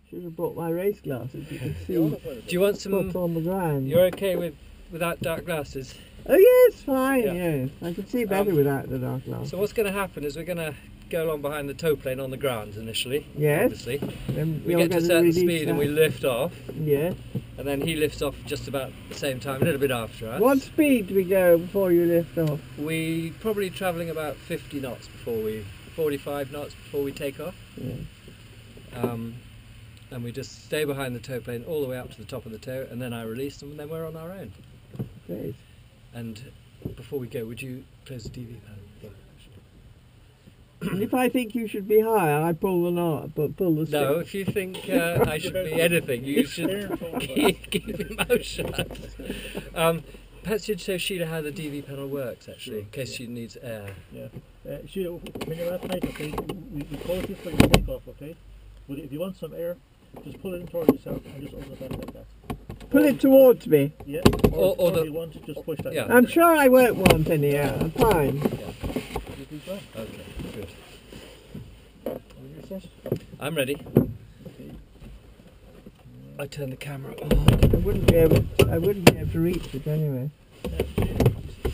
Should have brought my race glasses. You can see. Do you want some? What's on the ground? You're okay without dark glasses? Oh yes, fine. Yeah. Yes, I can see better without the dark glasses. So what's going to happen is we're going to go along behind the tow plane on the ground initially. Yes. Obviously. Then We you're get to a going certain release speed and we that. lift off, Yes. and then he lifts off just about the same time, a little bit after us. What speed do we go before you lift off? We probably travelling about 50 knots before we, 45 knots before we take off. Yeah. And we just stay behind the tow plane all the way up to the top of the tow, and then I release them, and then we're on our own. Great. And before we go, would you close the DV panel? And if I think you should be higher, I pull the knot, but pull the stick. No, if you think I should be anything, you should keep your mouth shut. Perhaps you'd show Sheila how the DV panel works, actually, in case she needs air. Yeah. Sheila, when you're at night, okay, we close this for your take off, okay? But if you want some air, just pull it in towards yourself and just open it back like that. Pull it towards me. Yeah. Or Or the- if you want to just push that. Yeah. I'm sure I won't want any air. I'm fine. You do that. Okay, good. Are you set? I'm ready. Okay. I turn the camera on. I wouldn't be able to reach it anyway. Now,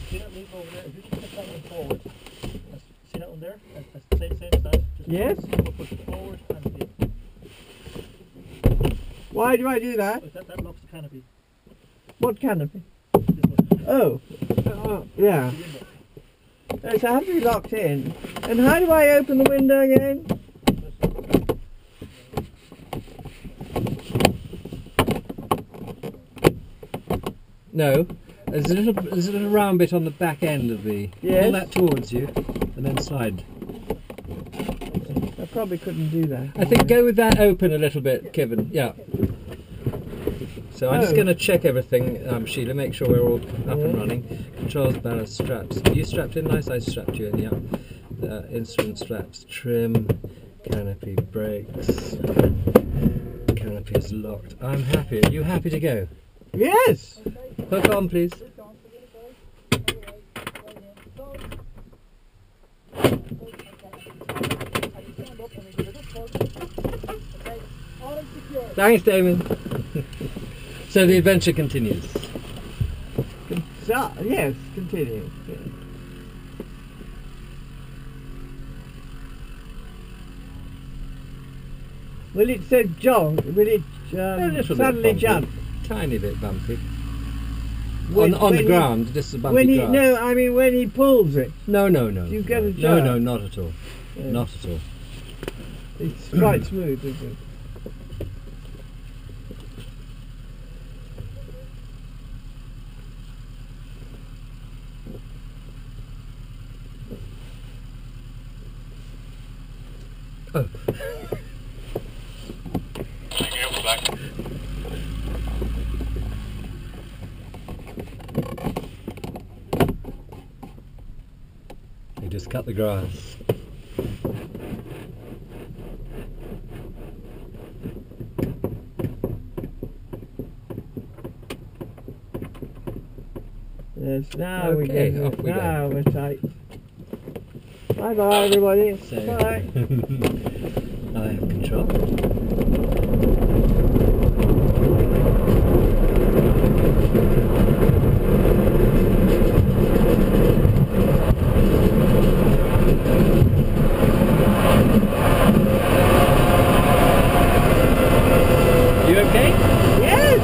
see that leaf over there? If you just put that one forward, see that one there? That's same as that. Just Yes. push it forward and in. Why do I do that? That locks the canopy. What canopy? This one. Oh. Yeah. The window. Oh, so I have to be locked in. And how do I open the window again? No, there's a little round bit on the back end of the. Yes. Pull that towards you, and then slide. I probably couldn't do that. I think go with that open a little bit, Kevin. Yeah. So I'm just Oh. going to check everything, Sheila, make sure we're all up and Yeah. running. Controls, balance, straps. Are you strapped in? Nice, I strapped you in, yeah. Instrument straps, trim, canopy, brakes. Canopy is locked. I'm happy. Are you happy to go? Yes! Hook on, please. Thanks, Damon. So the adventure continues. So, yes, continue. Yeah. Will it say jog? Will it A little bit suddenly bumpy. jump? Tiny bit bumpy. When- on the when ground, this is bumpy When he grass. no, I mean when he pulls it, No. You get a no, jerk. no, not at all. Yeah. Not at all. it's quite smooth, isn't it? Oh. You just cut the grass. Yes, now Okay, we off we go. now we're tight. Bye bye everybody. So- Bye. I have control. You okay? Yes!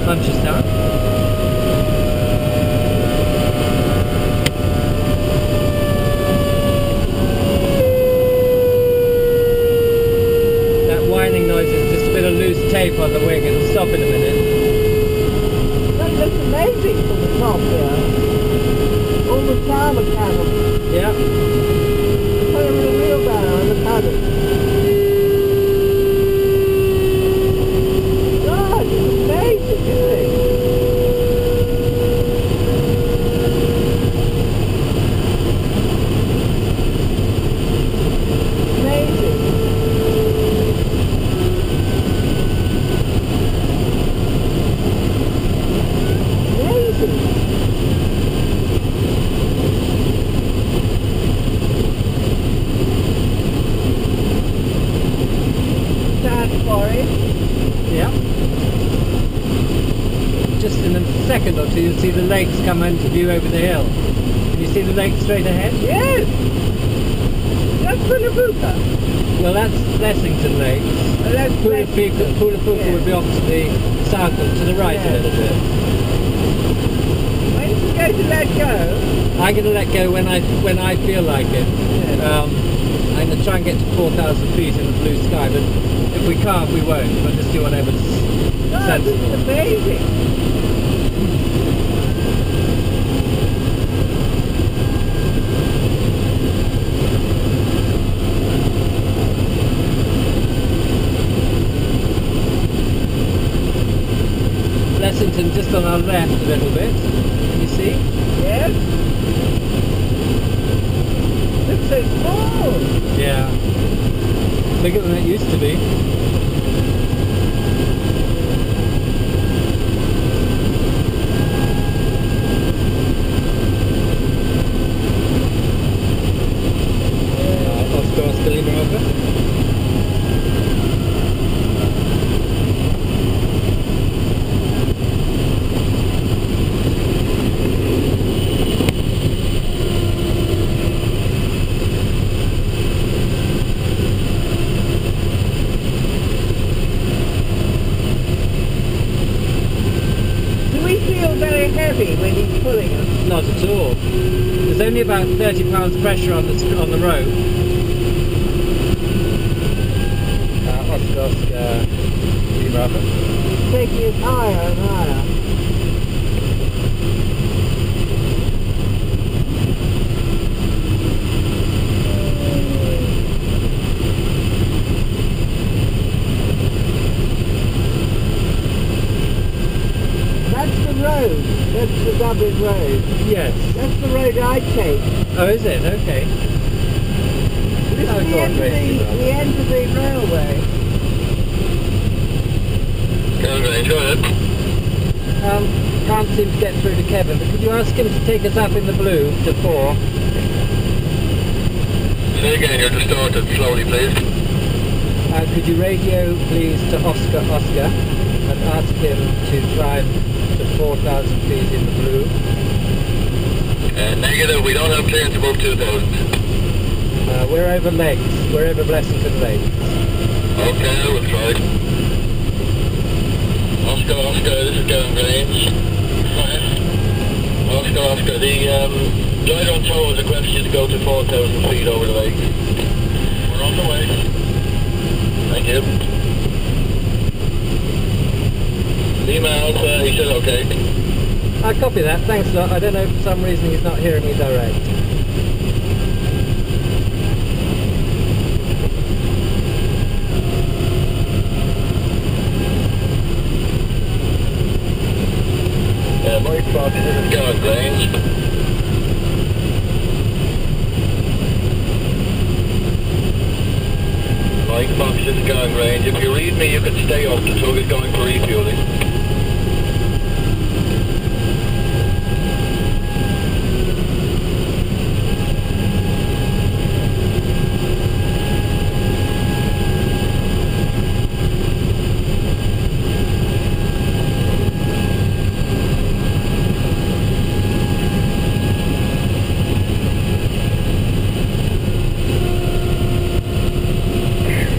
Punches down. That whining noise is just a bit of loose tape on the wing. It'll stop in a minute. That looks amazing from the top there. All the flower panels. Yeah. Put them in a wheelbarrow and the paddle. God, it's amazing, isn't it? Amazing. Amazing. lakes come into view over the hill. Can you see the lake straight ahead? Yes. That's Pulafuka. Well, that's Blessington Lakes. Oh, that's Pulafuka Yeah. would be off to the south, to the right Yeah. a little bit. When are you going to let go? I'm going to let go when I feel like it. Yeah. I'm going to try and get to 4,000 feet in the blue sky, but if we can't, we won't. We'll just do whatever's Oh, this sensible. is amazing. Blessington just on our left a little bit. Can you see? Yes. Looks so small. Yeah. Bigger than it used to be. Oscar Lima over. Do we feel very heavy when he's pulling us? Not at all. There's only about 30 pounds pressure on the rope. Oscar Lima over. Taking us higher and higher. That's the road. That's the Dublin road. Yes. That's the road I take. Oh, is it? Okay. This Oh, is go on, Gracie, the end of the railway. Go ahead. Can't seem to get through to Kevin, but could you ask him to take us up in the blue to 4? Say again, you're distorted. Slowly, please. Could you radio, please, to Oscar and ask him to climb to 4,000 feet in the blue? Negative. We don't have clearance above 2,000. We're over lakes. We're over Blessington Lakes. Okay, I will try. Oscar, this is Gavin Grange. Oscar, the guide on tow has requested you to go to 4,000 feet over the lake. We're on the way. Thank you. Lima Alpha, he said okay. I copy that, thanks a lot. I don't know, for some reason he's not hearing me direct. Mike Fox, this is Gavin Grange. Mike Fox, this is Gavin Grange. If you read me, you can stay up. The tug is going for refueling.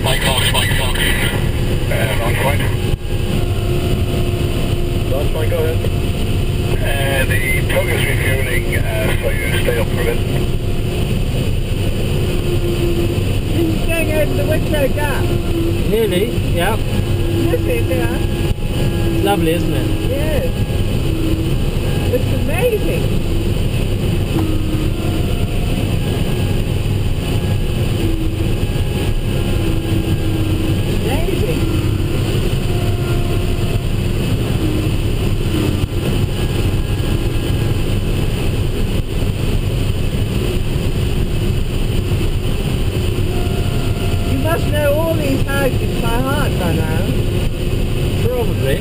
Mike Fox. On point. Last point, go ahead. The tug is refueling, so you stay up for a bit. This is going over the Wicklow Gap. Nearly, yeah. This is, yeah. It's lovely, isn't it? Yes. It's amazing. Amazing. You must know all these houses by heart by now. Probably.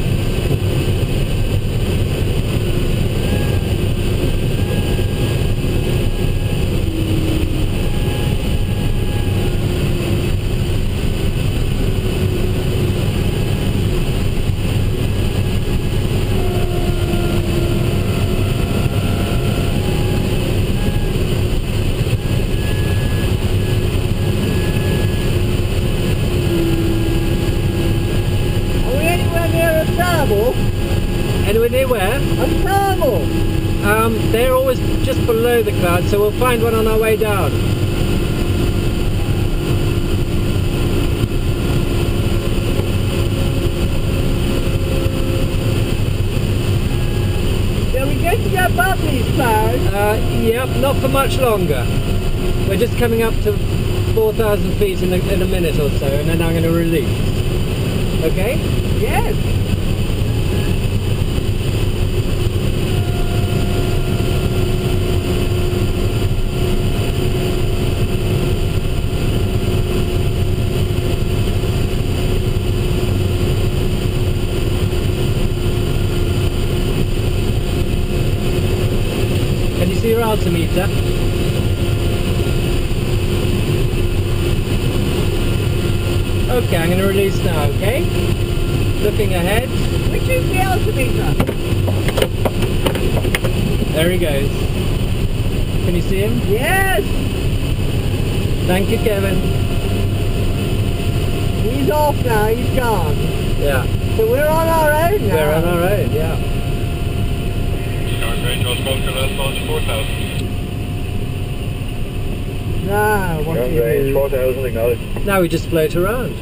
just below the cloud, so we'll find one on our way down. Shall we get to get above these clouds? Yep, not for much longer. We're just coming up to 4,000 feet in a minute or so, and then I'm going to release. Okay? Yes. Can you see your altimeter? Okay, I'm going to release now, okay? Looking ahead. Which is the altimeter? There he goes. Can you see him? Yes. Thank you, Kevin. He's off now, he's gone. Yeah. So we're on our own now. We're on our own, yeah. Start range was spoke to last launch 4,000. Now, what do Ground you range do? 4,000, acknowledged. Now we just float around.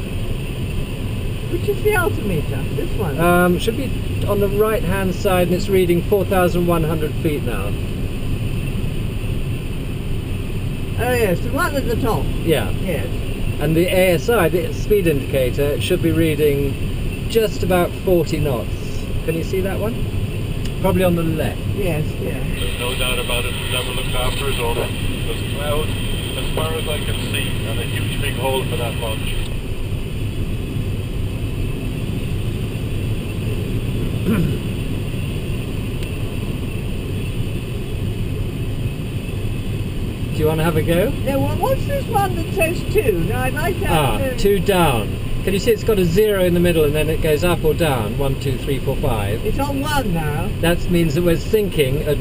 Which is the altimeter? This one? Should be on the right hand side, and it's reading 4,100 feet now. Oh yes, the one at the top. Yeah. Yes. And the ASI, the speed indicator, it should be reading just about 40 knots. Can you see that one? Probably on the left. Yes, yes. There's no doubt about it. Never looked after us over. There's clouds as far as I can see, and a huge big hole for that launch. Do you want to have a go? Now, what's this one that says 2? Now, I'd like that. 2 down. Can you see it's got a 0 in the middle and then it goes up or down? 1, 2, 3, 4, 5. It's on 1 now. That means that we're sinking at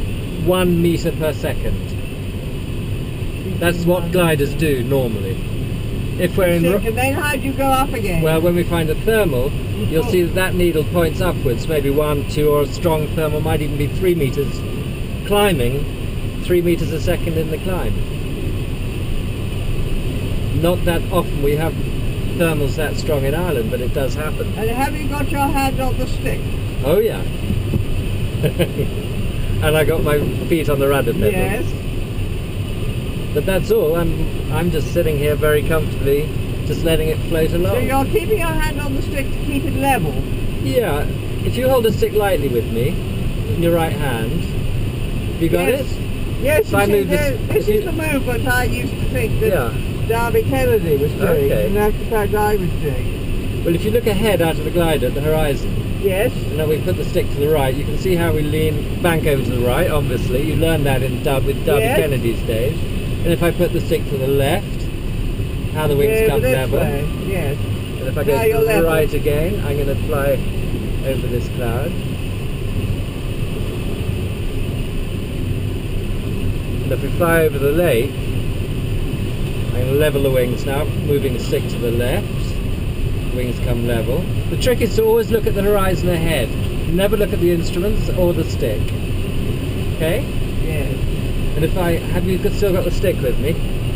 1 meter per second. That's what gliders do normally. If we're in... And then how do you go up again? Well, when we find a thermal, you'll see that that needle points upwards, maybe 1, 2, or a strong thermal might even be 3 meters climbing, 3 meters a second in the climb. Not that often we have thermals that strong in Ireland, but it does happen. And have you got your hand on the stick? Oh yeah. And I got my feet on the rudder pedal. Yes. But that's all. I'm just sitting here very comfortably, just letting it float along. So you're keeping your hand on the stick to keep it level? Yeah. If you hold a stick lightly with me, in your right hand, have you got Yes. it? Yes, If I you see, move this- this if is you- the movement I used to think that Yeah. Darby Kennedy was doing, Okay. and that's the fact I was doing. Well, if you look ahead out of the glider at the horizon, Yes. and then we put the stick to the right, you can see how we lean bank over to the right, obviously. You learned that with Darby Yes. Kennedy's days. And if I put the stick to the left, how the wings Yeah, come this level. way. Yes. And if I Now go to you're the level. right again, I'm going to fly over this cloud. And if we fly over the lake, I'm going to level the wings now, moving the stick to the left. Wings come level. The trick is to always look at the horizon ahead. Never look at the instruments or the stick. Okay? Yes. And if have you still got the stick with me?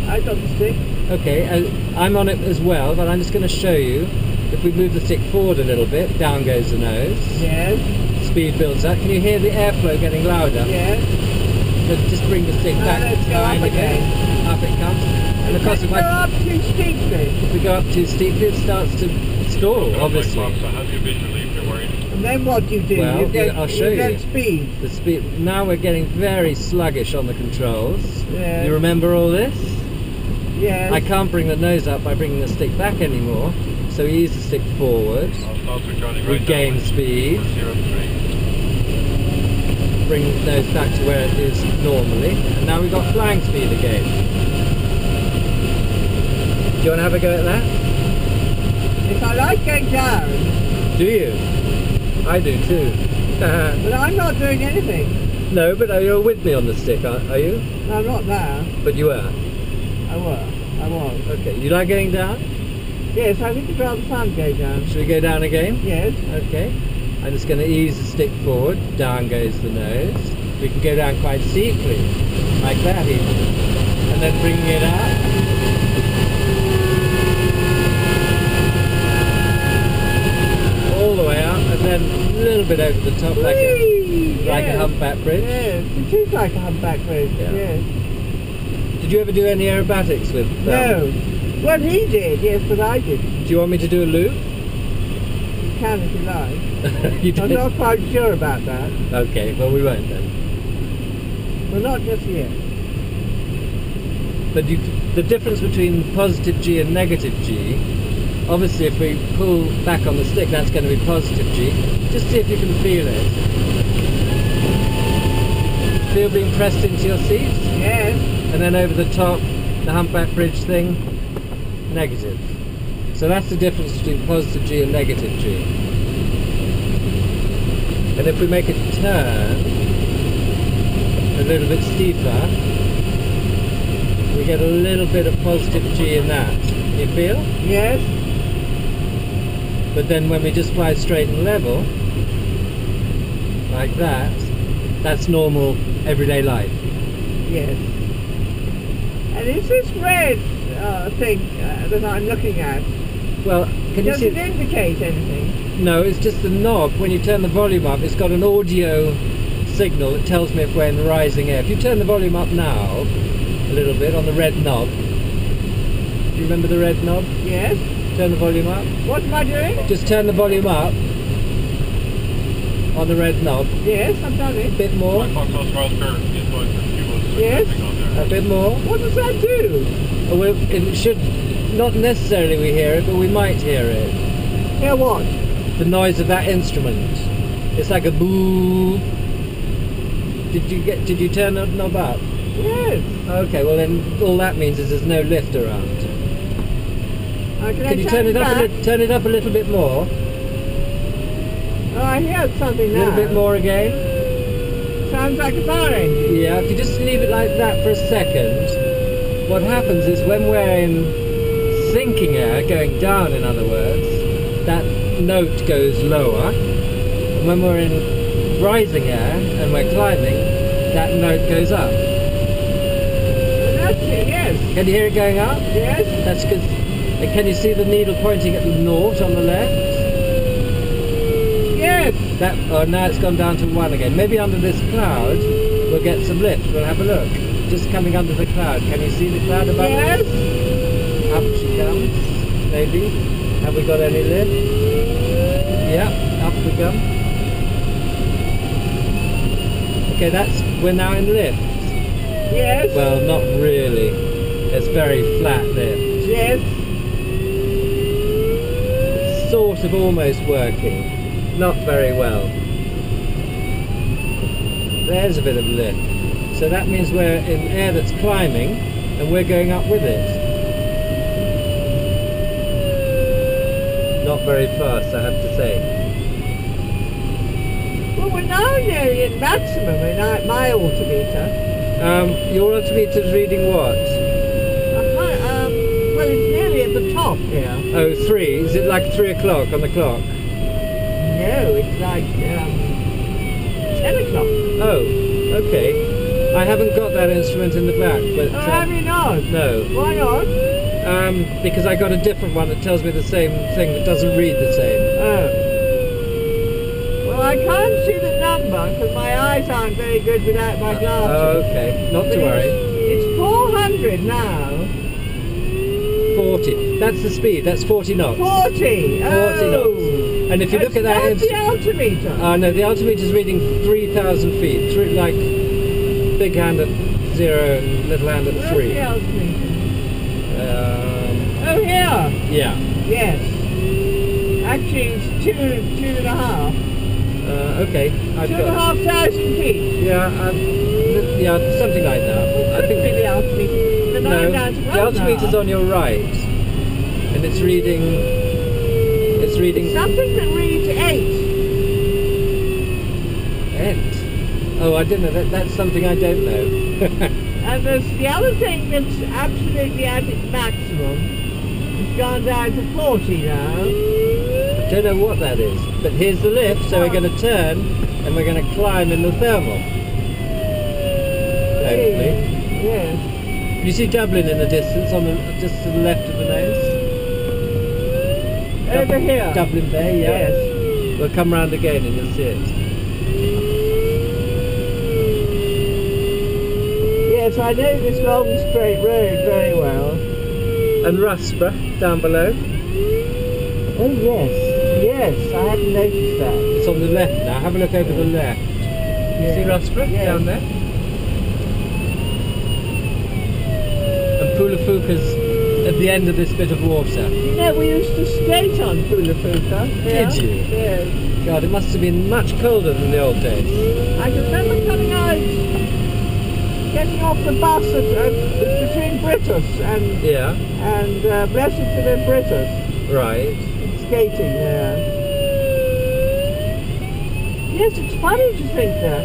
I got the stick. Okay, I'm on it as well, but I'm just going to show you. If we move the stick forward a little bit, down goes the nose. Yes. Speed builds up. Can you hear the airflow getting louder? Yes. So just bring the stick back let's go up again. Up it comes. And of course, If if you go up too steeply, we go up too steeply, it starts to stall, obviously. I have you visually if you're worried. and then what do you do? Well, you get, I'll show you get you. speed. The speed. Now we're getting very sluggish on the controls. Yes. You remember all this? Yes. I can't bring the nose up by bringing the stick back anymore, so we ease the stick forward, I'll start with Johnny we right gain now. speed, 0-3. bring the nose back to where it is normally, and now we've got flying speed again. Do you want to have a go at that? If I like going down, Do you? I do too. but I'm not doing anything. No, but you're with me on the stick, are you? No, I'm not now. But you are. I was. Okay, you like going down? Yes, I think it's rather fun to go down. Should we go down again? Yes. Okay. I'm just going to ease the stick forward, down goes the nose. We can go down quite steeply, like that even, and then bringing it up. All the way up, and then a little bit over the top, like a humpback bridge. Yes, it is like a humpback bridge, Yeah. yes. Did you ever do any aerobatics with No. Well, he did, yes, but I didn't. Do you want me to do a loop? You can if you like. You I'm did? not quite sure about that. Okay, well we won't then. Well, not just yet. But the difference between positive G and negative G, obviously if we pull back on the stick, that's going to be positive G. Just see if you can feel it. Feel being pressed into your seats? Yes. And then over the top, the humpback bridge thing, negative. So that's the difference between positive G and negative G. And if we make a turn a little bit steeper, we get a little bit of positive G in that. You feel? Yes. But then when we just fly straight and level, like that, that's normal everyday life. Yes. And is this red thing that I'm looking at, Well, can you does see? it indicate anything? No, it's just the knob. When you turn the volume up, it's got an audio signal that tells me if we're in rising air. If you turn the volume up now, a little bit, on the red knob. Do you remember the red knob? Yes. Turn the volume up. What am I doing? Just turn the volume up on the red knob. Yes, I've done A it. bit more. Yes. A bit more. What does that do? Oh, well, it should, not necessarily we hear it, but we might hear it. Hear what? The noise of that instrument. It's like a boo. Did you turn the knob up? Yes. Okay, well then all that means is there's no lift around. Can you turn it up turn it up a little bit more? Oh, I heard something A now. little bit more again? Sounds like a fire engine. Yeah, if you just leave it like that for a second, what happens is when we're in sinking air, going down in other words, that note goes lower. And when we're in rising air and we're climbing, that note goes up. That's it, yes. Can you hear it going up? Yes. That's because, can you see the needle pointing at the naught on the left? Yes. That, oh, now it's gone down to 1 again. Maybe under this cloud we'll get some lift. We'll have a look. Just coming under the cloud. Can you see the cloud above Yes. us? Up she comes. Maybe. Have we got any lift? Yeah, up we come. Okay, we're now in lift. Yes. Well, not really. It's very flat lift. Yes. It's sort of almost working. Not very well. There's a bit of lift. So that means we're in air that's climbing and we're going up with it. Not very fast, I have to say. Well, we're now nearly in maximum in my altimeter. Your altimeter's reading what? Well, it's nearly at the top here. Oh, 3. Is it like 3 o'clock on the clock? No, it's like 10 o'clock. Oh, okay. I haven't got that instrument in the back, but... Oh, have you not? No. Why not? Because I got a different one that tells me the same thing that doesn't read the same. Oh. Well, I can't see the number because my eyes aren't very good without my glasses. Oh, okay. Not to worry. It's 400 now. 40. That's the speed. That's 40 knots. 40! Oh. 40 knots. And if you look at that... That's the altimeter. No, the altimeter is reading 3,000 feet. Like big hand at 0 and little hand at 3. Where's the altimeter? Oh, here! Yeah. Yes. Actually, it's 2.5. Okay. I've 2,500 feet. Yeah, yeah, something like that. I think the altimeter. no, the altimeter's on your right, and it's reading. Something that reads 8. 8. Oh, I don't know. That's something I don't know. And there's the other thing that's absolutely at its maximum. It's gone down to 40 now. I don't know what that is, but here's the lift, so we're going to turn and we're going to climb in the thermal. hopefully. Yes. You see Dublin in the distance, on the just to the left of the nose. Over here. Dublin Bay, yeah. Yes. We'll come round again and you'll see it. Yes, I know this long straight road very well. And Rusborough down below. Oh yes, yes, I hadn't noticed that. It's on the left now. Have a look over the left. Yeah. See Rusborough Yes. down there? And Pulafuka's at the end of this bit of water. You know, we used to skate on Pulafuka. Did you? Yes. God, it must have been much colder than the old days. I can remember coming out, getting off the bus between Britus and Yeah, Blessington and Britus, right. and skating there. Yes, it's funny to think that.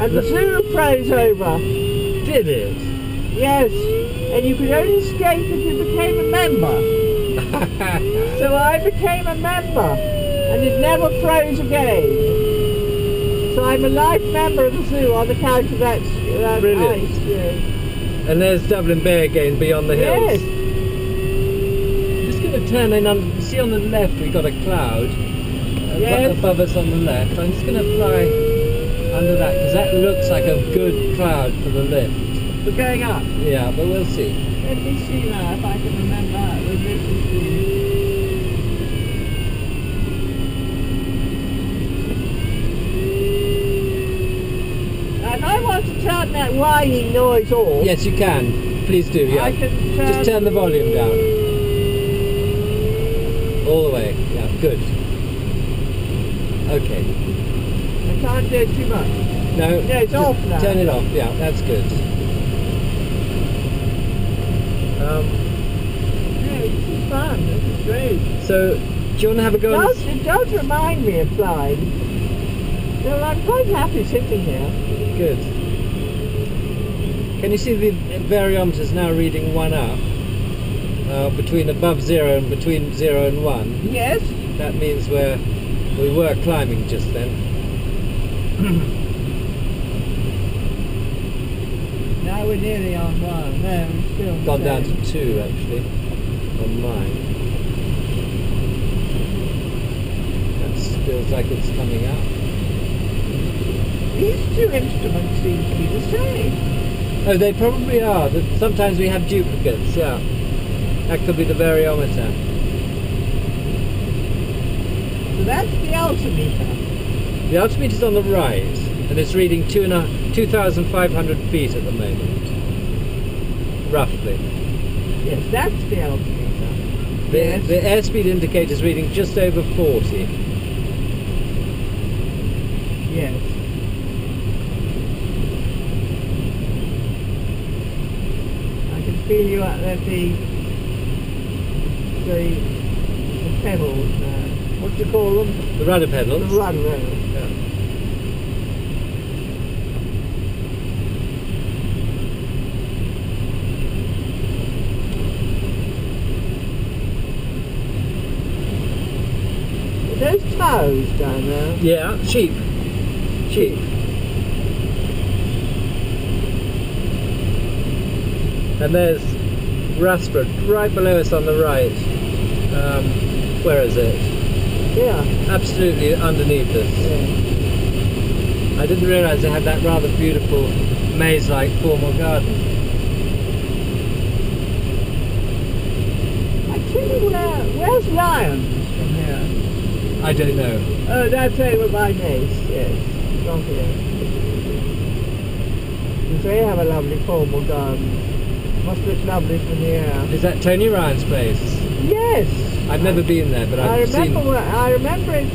And the zoo froze over. Did it? Yes, and you could only skate if you became a member. So I became a member, and it never froze again. So I'm a life member of the zoo on account of that Brilliant. ice. Yes. And there's Dublin Bay again beyond the hills. Yes. I'm just going to turn in on, see on the left we've got a cloud Yes. above us on the left. I'm just going to fly under that because that looks like a good cloud for the lift. We're going up. Yeah, but we'll see. Let me see now if I can remember where this is. And I want to turn that whining noise off. Yes, you can. Please do, yeah. I can Just turn the volume down. All the way. Yeah, good. Okay. I can't do it too much. No, No, it's just off now. Turn it off. Yeah, that's good. No, this is fun. This is great. So, do you want to have a go on this? It does remind me of flying. So I'm quite happy sitting here. Good. Can you see the variometer's now reading 1 up? Between above 0 and between 0 and 1. Yes. That means we were climbing just then. Now we're nearly on 1. No, we're still on Gone down to 0. 2 actually on mine. That feels like it's coming up. These two instruments seem to be the same. Oh, they probably are. Sometimes we have duplicates, yeah. That could be the variometer. So that's the altimeter. The altimeter's on the right, and it's reading 2,500 feet at the moment. Roughly. Yes, that's the altimeter. Yes. The airspeed indicator's reading just over 40. Yes. I can feel you at the pedals. What do you call them? The rudder pedals. The rudder pedals. Yeah. Are those cows down there? Yeah, sheep. Sheep. And there's Rusborough right below us on the right. Where is it? Yeah. Absolutely underneath us. Yeah. I didn't realise they had that rather beautiful maze-like formal garden. I tell you where's Lyons from here? I don't know. Oh, that's over by Nace, yes. From here. Because they have a lovely formal garden. Must look lovely from here. Is that Tony Ryan's place? Yes. I've never been there, but I I've seen... I remember it.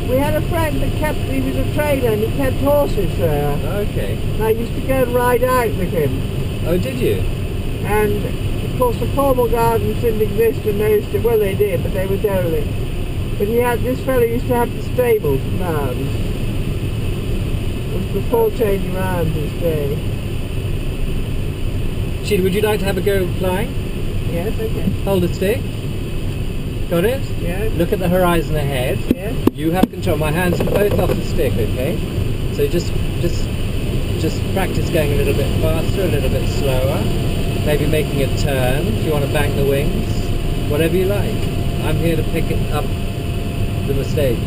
We had a friend that he was a trainer and he kept horses there. Okay. And I used to go and ride out with him. Oh, did you? And of course the formal gardens didn't exist in those days. Well, they did, but they were derelict. But this fellow used to have the stables and mounds. It was before Tony Ryan's day. Sheila, would you like to have a go flying? Yes, okay. Hold the stick. Got it? Yes. Look at the horizon ahead. Yes. You have control. My hands are both off the stick, okay? So just just practice going a little bit faster, a little bit slower, maybe making a turn if you want to bank the wings, whatever you like. I'm here to pick up the mistakes.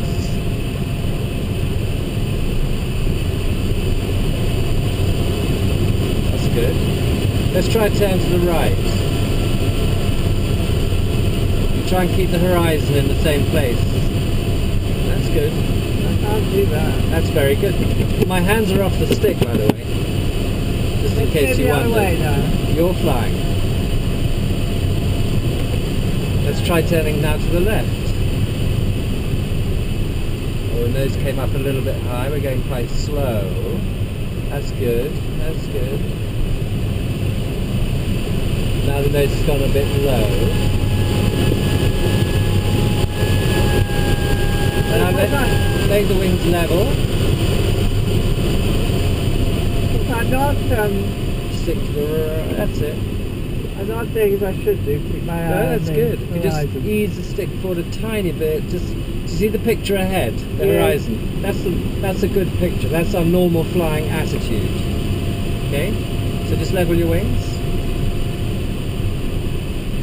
That's good. Let's try a turn to the right. You try and keep the horizon in the same place. That's good. I can't do that. That's very good. My hands are off the stick, by the way. Just in case you wonder. Way now. You're flying. Let's try turning now to the left. Oh, the nose came up a little bit high. We're going quite slow. That's good. That's good. Now the nose has gone a bit low. Now make the wings level. I'm not, Stick to the... that's it. I'm not doing as I should do. Keep my eye No, on that's the good. You just horizon. ease the stick forward a tiny bit. Just to see the picture ahead, the Yeah. horizon. That's a good picture. That's our normal flying attitude. Okay? So just level your wings.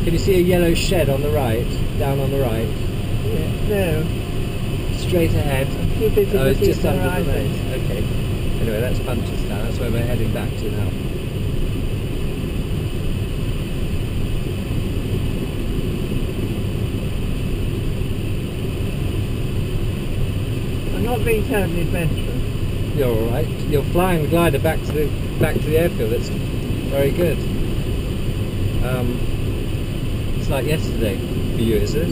Can you see a yellow shed on the right? Down on the right? Yeah, no. Straight ahead. I'm too busy Oh, it's looking just at the under the horizon. nose. Okay. Anyway, that's Punchestown. That's where we're heading back to now. I'm not being terribly adventurous. You're all right. You're flying the glider back to the airfield. It's very good. It's like yesterday for you, is it?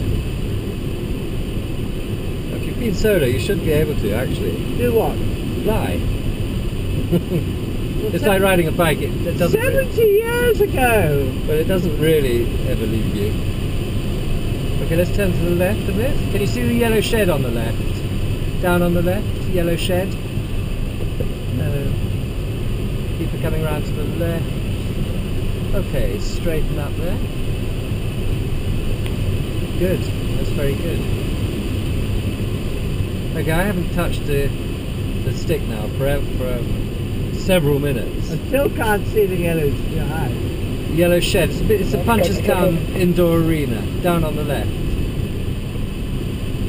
If you've been solo, you should be able to actually Do what? fly. It's like riding a bike. It doesn't. 70 years ago! But it doesn't really ever leave you. Okay, let's turn to the left a bit. Can you see the yellow shed on the left? Down on the left, yellow shed. No. Keep it coming around to the left. Okay, straighten up there. Good, that's very good. Okay, I haven't touched the stick now for several minutes. I still can't see the yellows behind. Yellow shed, it's a Punchestown indoor arena, down on the left.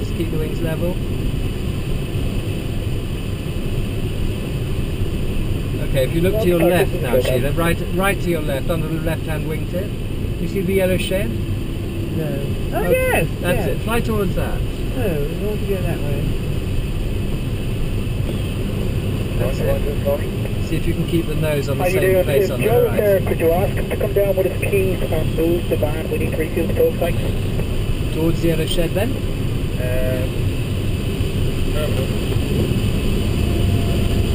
Just keep the wings level. Okay, if you look to your left now, Sheila, right to your left, under the left-hand wingtip, you see the yellow shed? No. Oh, yes! That's yes. it, fly towards that. Oh, we want to go that way. That's it. See if you can keep the nose on the same place on the Joe right. there, could you ask him to come down with his keys and move the van? We need to refuel the tow tank. Towards the yellow shed then?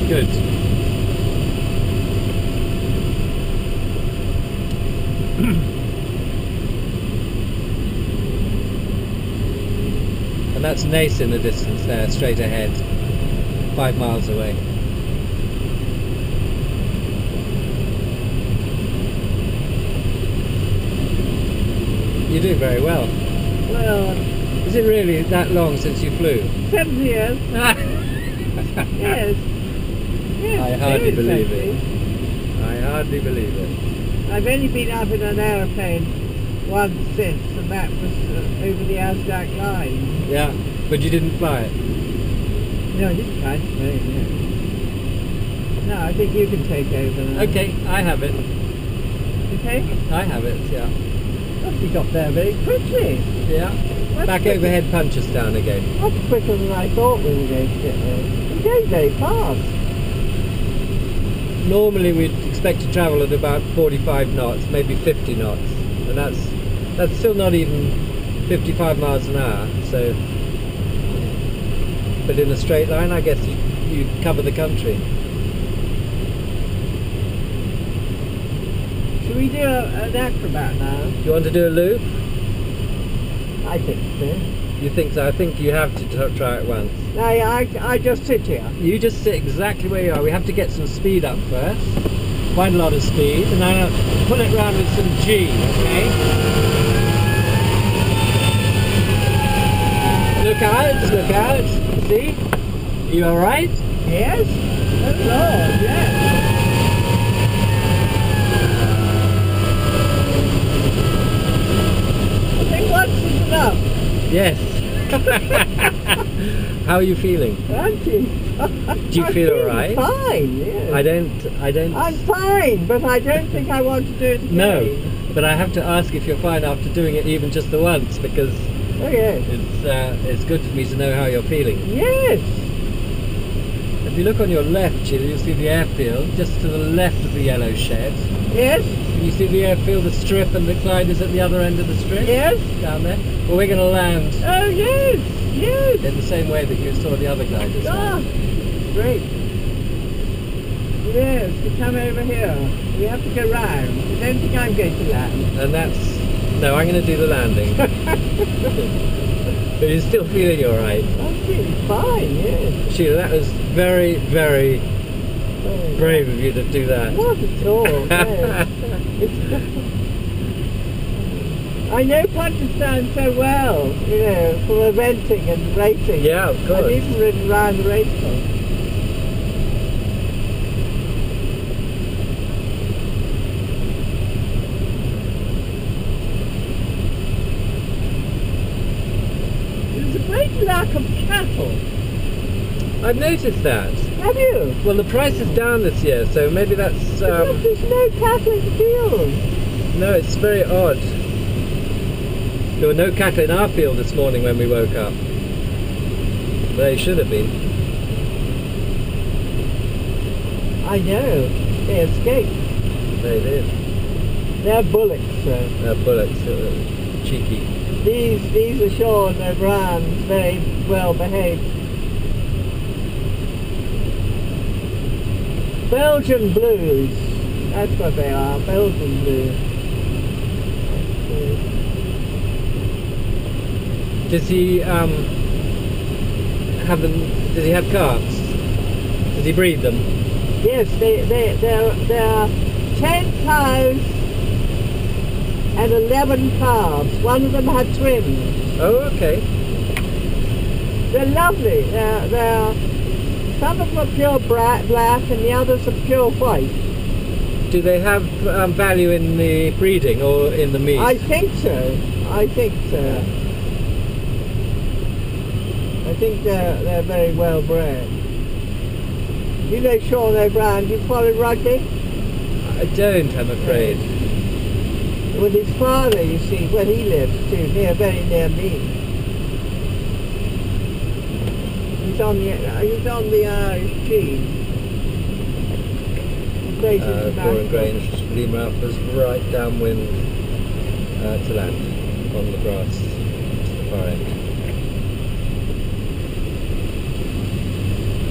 Good. And that's Nace in the distance there, straight ahead, 5 miles away. You're doing very well. Well, Is it really that long since you flew? 70 years. Yes. Yes, I hardly it is, believe actually. it. I hardly believe it. I've only been up in an aeroplane once since, and that was over the Aztec line. Yeah, but you didn't fly it. No, I didn't try to play it, no. No, I think you can take over now. Okay, I have it. Okay? I have it, yeah. Oh, you got there very quickly. Yeah. That's Back quick. overhead Punchestown again. That's quicker than I thought we were going to get there. You're going very fast. Normally we'd expect to travel at about 45 knots, maybe 50 knots. And that's still not even 55 miles an hour, so... But in a straight line, I guess you cover the country. Should we do an acrobat now? Do you want to do a loop? I think so. You think so? I think you have to try it once. No, I just sit here. You just sit exactly where you are. We have to get some speed up first. Quite a lot of speed. And then I'll pull it round with some G, okay? Look out, look out. See? Are you alright? Yes? Oh Lord, yes. are you feeling? Aren't you? Do you feel alright? Fine, yes. I don't... I'm fine, but I don't think I want to do it again. No, but I have to ask if you're fine after doing it even just the once, because Oh, yes. it's good for me to know how you're feeling. Yes. If you look on your left, Sheila, you'll see the airfield, just to the left of the yellow shed. Yes. Can you see the airfield, the strip, and the gliders at the other end of the strip? Yes. Down there? Well, we're going to land Oh, yes. Yes. in the same way that you saw the other gliders Ah, land. great. Yes, you come over here. We have to go round. I don't think I'm going to land. And that's... No, I'm going to do the landing. But you're still feeling alright. I'm feeling fine, yes. Sheila, that was very, very brave of you to do that. Not at all, no. I know Pakistan so well, you know, for eventing and racing. Yeah, of course. I've even ridden around the racecourse. There's a great lack of cattle. I've noticed that. Have you? Well, the price is down this year, so maybe that's... Because there's no cattle in the field. No, it's very odd. There were no cattle in our field this morning when we woke up. They should have been. I know. They escaped. They did. They're bullocks, so. Bullocks, cheeky. These are Shaw and O'Brien's, very well behaved. Belgian blues. That's what they are, Belgian blues. Does he have them? Does he have calves? Does he breed them? Yes, there are 10 cows and 11 calves. One of them had twins. Oh, okay. They're lovely. Some of them are pure black and the others are pure white. Do they have value in the breeding or in the meat? I think so. I think so. I think they're very well bred. You know Sean O'Brien, do you follow rugby? I don't, I'm afraid. With his father, you see, where he lives too, very near me. He's on the Irish team. Foreign Grange, Lima Alpha's right downwind to land on the grass to the far end.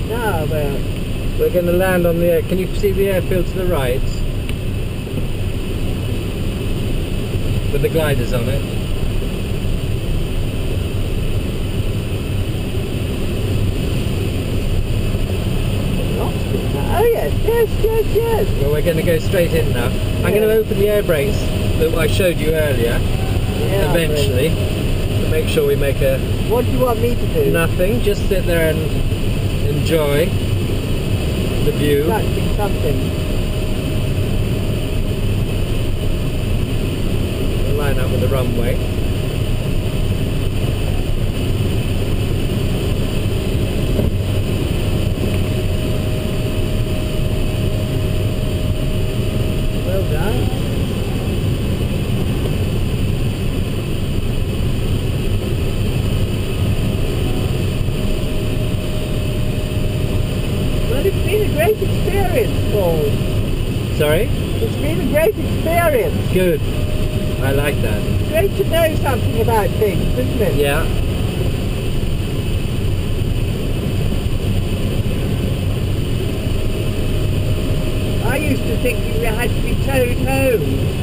Now, we're going to land on the air. Can you see the airfield to the right? With the gliders on it. oh yes. Well, we're going to go straight in now. I'm going to open the air brakes that I showed you earlier, eventually, to make sure we make a... What do you want me to do? Nothing, just sit there and enjoy the view. Touching something. We'll line up with the runway. Well done. Well, it's been a great experience, Paul. Sorry? It's been a great experience. Good. I like that. It's great to know something about things, isn't it? Yeah. I used to think you had to be towed home.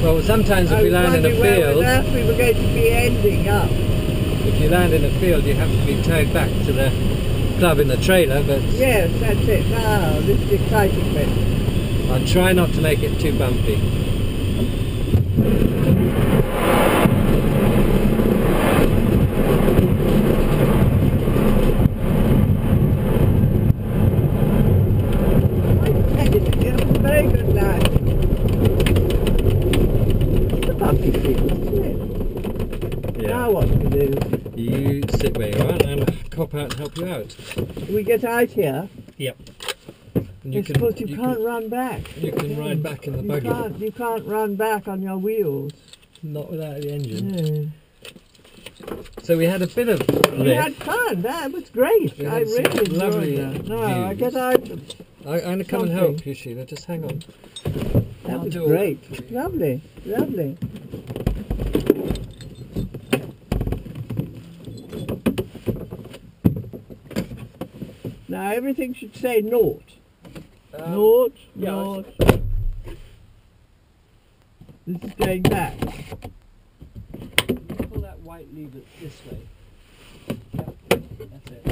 Well, sometimes if I we was land in a wondering where on field, earth we were going to be ending up. if you land in a field, you have to be towed back to the club in the trailer, but Yes, that's it. Now, this is the exciting bit. I'll try not to make it too bumpy. Very good lad. It's a bumpy field, isn't it? Yeah. Now what to do? You sit where you are and help you out. We get out here. Yep. And It's because you can't run back. You can ride back in the buggy. You can't run back on your wheels. Not without the engine. No. So we had a bit of We had fun. That was great. We I had some really enjoyed lovely that. No, I views. get out. I'm going to come and help you, Sheila. Just hang on. That I'll was do all great. that for you. Lovely, lovely. Now everything should say naught. Naught, yeah, naught. This is going back. Pull that white lever this way. Yep. That's it.